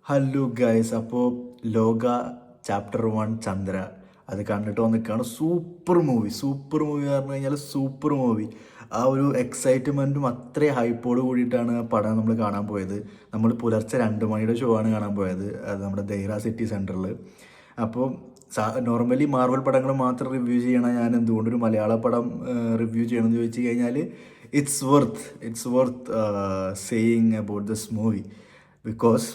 Hello guys, അപ്പോൾ ലോക chapter 1 Chandra അത് കണ്ടിട്ട് വന്നിക്കാണ്. സൂപ്പർ മൂവി പറഞ്ഞു കഴിഞ്ഞാൽ സൂപ്പർ മൂവി. ആ ഒരു എക്സൈറ്റ്മെൻറ്റും അത്രയും ഹൈപ്പോട് കൂടിയിട്ടാണ് ആ പടം നമ്മൾ കാണാൻ പോയത്. നമ്മൾ പുലർച്ചെ 2 മണിയുടെ ഷോ ആണ് കാണാൻ പോയത്. അത് നമ്മുടെ ദൈറ സിറ്റി സെൻറ്ററിൽ. അപ്പോൾ നോർമലി മാർവൽ പടങ്ങൾ മാത്രം റിവ്യൂ ചെയ്യണ ഞാൻ എന്തുകൊണ്ടൊരു മലയാള പടം റിവ്യൂ ചെയ്യണമെന്ന് ചോദിച്ചു കഴിഞ്ഞാൽ it's worth saying about this movie. Because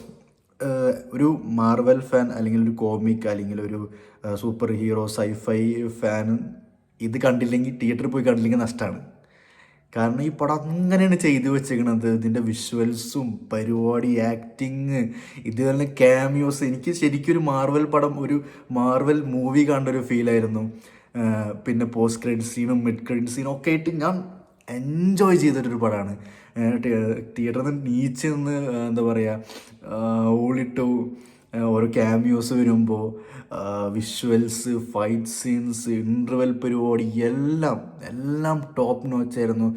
ഒരു മാർവൽ ഫാൻ അല്ലെങ്കിൽ ഒരു കോമിക് അല്ലെങ്കിൽ ഒരു സൂപ്പർ ഹീറോ സൈഫൈ ഫാൻ ഇത് കണ്ടില്ലെങ്കിൽ, തിയേറ്ററിൽ പോയി കണ്ടില്ലെങ്കിൽ നഷ്ടമാണ്. കാരണം ഈ പടം അങ്ങനെയാണ് ചെയ്തു വെച്ചേക്കണത്. ഇതിൻ്റെ വിഷ്വൽസും പരിപാടി, ആക്ടിങ്, ഇതുപോലെ ക്യാമിയോസ്. എനിക്ക് ശരിക്കും ഒരു മാർവൽ പടം, ഒരു മാർവൽ മൂവി കണ്ടൊരു ഫീലായിരുന്നു. പിന്നെ പോസ്റ്റ് ക്രെഡിറ്റ് സീനും മിഡ് ക്രെഡിറ്റ് സീനും ഒക്കെ ആയിട്ട് ഞാൻ എൻജോയ് ചെയ്തിട്ടൊരു പടമാണ്. തിയേറ്ററിൽ നിന്ന് നീച്ച് നിന്ന് എന്താ പറയുക ഓളിട്ടു ഓരോ ക്യാമിയോസ് വരുമ്പോൾ വിഷ്വൽസ്, ഫൈറ്റ് സീൻസ്, ഇൻ്റർവെൽ പരിപാടി എല്ലാം ടോപ്പ് നോച്ചായിരുന്നു.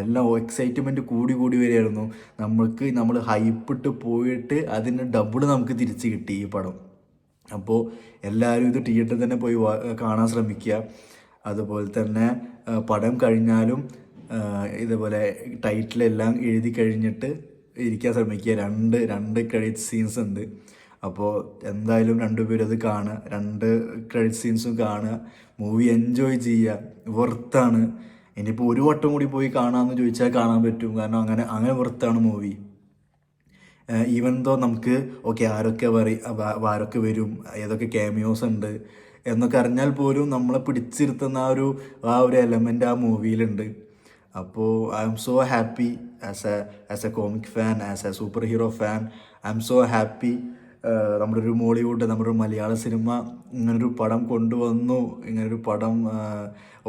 എല്ലാം എക്സൈറ്റ്മെൻറ്റ് കൂടി വരികയായിരുന്നു. നമ്മൾ ഹൈപ്പിട്ട് പോയിട്ട് അതിന് ഡബിൾ നമുക്ക് തിരിച്ച് കിട്ടി ഈ പടം. അപ്പോൾ എല്ലാവരും ഇത് തിയേറ്ററിൽ തന്നെ പോയി കാണാൻ ശ്രമിക്കുക. അതുപോലെ തന്നെ പടം കഴിഞ്ഞാലും ഇതേപോലെ ടൈറ്റിലെല്ലാം എഴുതി കഴിഞ്ഞിട്ട് ഇരിക്കാൻ ശ്രമിക്കുക. രണ്ട് ക്രെഡിറ്റ് സീൻസ് ഉണ്ട്. അപ്പോൾ എന്തായാലും രണ്ടുപേരും അത് കാണുക, 2 ക്രെഡിറ്റ് സീൻസും കാണുക, മൂവി എൻജോയ് ചെയ്യുക. വർത്താണ്. ഇനിയിപ്പോൾ ഒരു വട്ടം കൂടി പോയി കാണാമെന്ന് ചോദിച്ചാൽ കാണാൻ പറ്റും. കാരണം അങ്ങനെ വർത്താണ് മൂവി. ഈവൻ ദോ നമുക്ക് ആരൊക്കെ വരും, ഏതൊക്കെ ക്യാമിയോസ് ഉണ്ട് എന്നൊക്കെ അറിഞ്ഞാൽ പോലും നമ്മളെ പിടിച്ചിരുത്തുന്ന ആ ഒരു എലമെൻ്റ് ആ മൂവിയിലുണ്ട്. അപ്പോൾ I M so happy as A comic fan, as A super hero fan. I M so happy നമ്മുടെ ഒരു മോളിവുഡ്, നമ്മുടെ ഒരു മലയാള സിനിമ ഇങ്ങനൊരു പടം കൊണ്ടുവന്നു, ഇങ്ങനൊരു പടം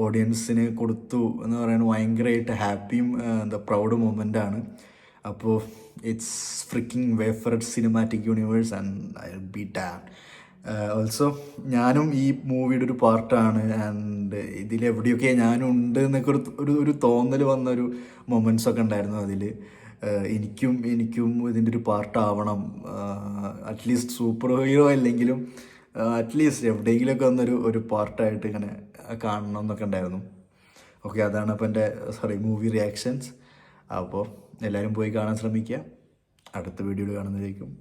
ഓഡിയൻസിന് കൊടുത്തു എന്ന് പറയുന്നത് ഭയങ്കരമായിട്ട് ഹാപ്പിയും പ്രൗഡ് മൊമെൻ്റാണ്. അപ്പോൾ it's freaking way for cinematic universe and I will be done. Also ഞാനും ഈ മൂവിയുടെ ഒരു പാർട്ടാണ്. ആൻഡ് ഇതിലെവിടെയൊക്കെ ഞാനും ഉണ്ട് എന്നൊക്കെ ഒരു തോന്നൽ വന്നൊരു മൊമെൻറ്റ്സ് ഒക്കെ ഉണ്ടായിരുന്നു അതിൽ. എനിക്കും ഇതിൻ്റെ ഒരു പാർട്ടാവണം. അറ്റ്ലീസ്റ്റ് സൂപ്പർ ഹീറോ അല്ലെങ്കിലും അറ്റ്ലീസ്റ്റ് എവിടെയെങ്കിലുമൊക്കെ ഒരു പാർട്ടായിട്ട് ഇങ്ങനെ കാണണം എന്നൊക്കെ ഉണ്ടായിരുന്നു. ഓക്കെ, അതാണ് അപ്പോൾ എൻ്റെ മൂവി റിയാക്ഷൻസ്. അപ്പോൾ എല്ലാവരും പോയി കാണാൻ ശ്രമിക്കുക. അടുത്ത വീഡിയോയിൽ കാണുന്നതായിരിക്കും.